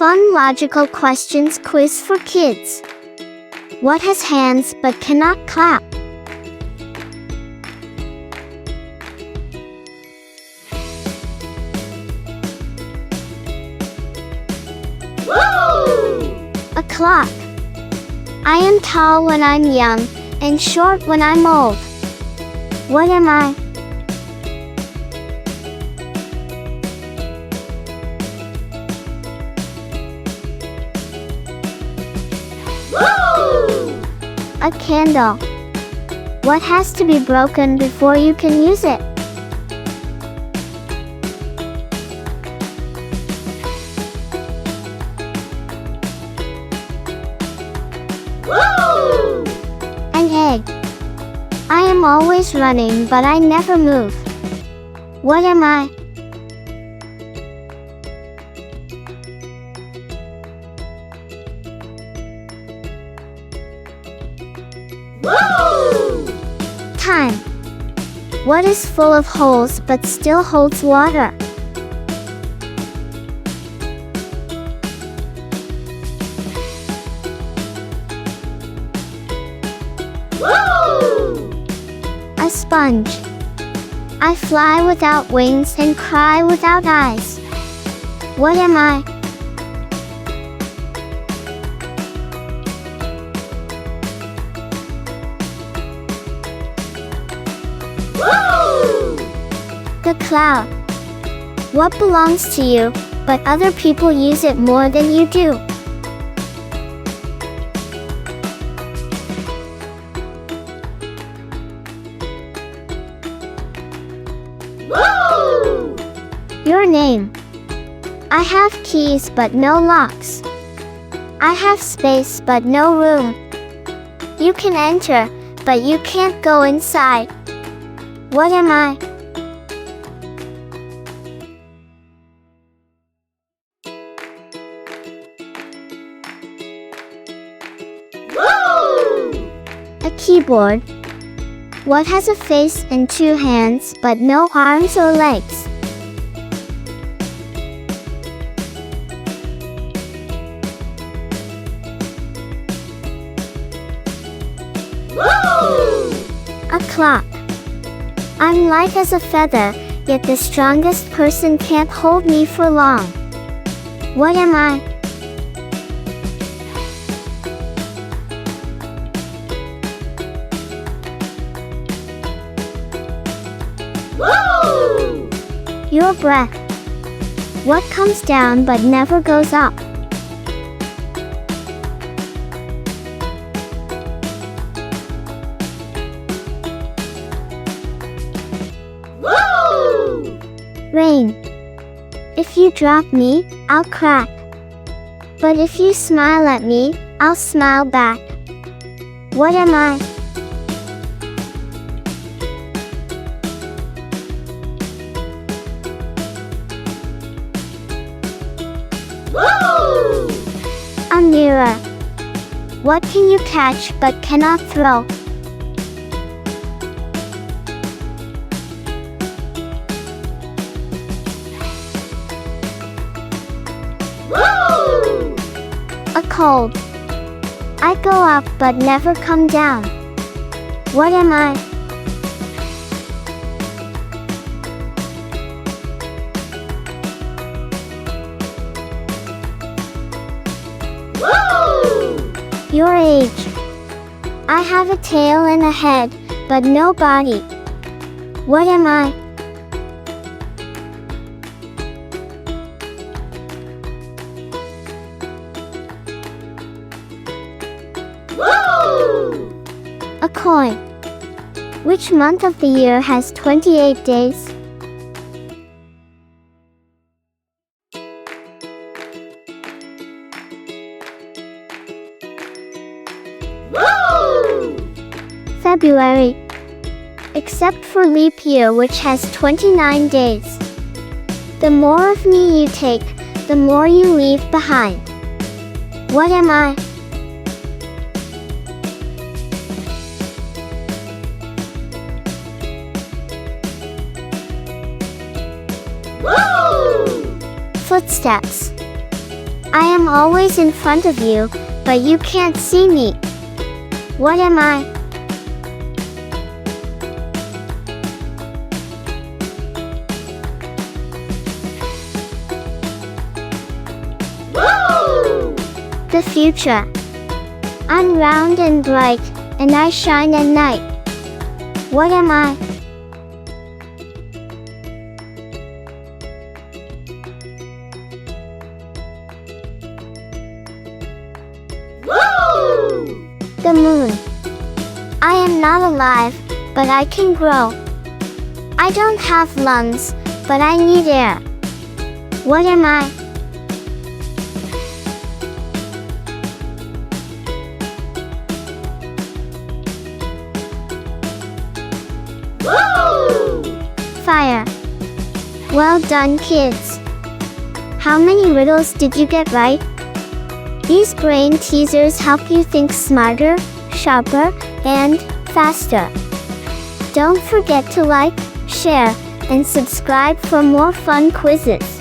fun logical questions quiz for kids. What has hands but cannot clap? Woo! A clock. I am tall when I'm young and short when I'm old. What am I? Woo! A candle. What has to be broken before you can use it? Woo! An egg. I am always running but I never move. What am I? Woo! Time. What is full of holes but still holds water? Woo! A sponge. I fly without wings and cry without eyes. What am I? Woo! The cloud. What belongs to you, but other people use it more than you do? Woo! Your name. I have keys but no locks. I have space but no room. You can enter, but you can't go inside. What am I? Woo! A keyboard. What has a face and two hands but no arms or legs? Woo! A clock. I'm light as a feather, yet the strongest person can't hold me for long. What am I? Woo! Your breath. What comes down but never goes up? Woo! Rain. If you drop me, I'll crack. But if you smile at me, I'll smile back. What am I? Woo! A mirror. What can you catch but cannot throw? Woo! A cold. I go up but never come down. What am I? Woo! Your age. I have a tail and a head, but no body. What am I? Woo! A coin. Which month of the year has 28 days? Woo! February. Except for leap year, which has 29 days. The more of me you take, the more you leave behind. What am I? Woo! Footsteps. I am always in front of you, but you can't see me. What am I? Woo! The future. I'm round and bright, and I shine at night. What am I? Woo! The moon. I am not alive, but I can grow. I don't have lungs, but I need air. What am I? Woo! Fire. Well done, kids. How many riddles did you get right? These brain teasers help you think smarter, sharper, and faster. Don't forget to like, share, and subscribe for more fun quizzes.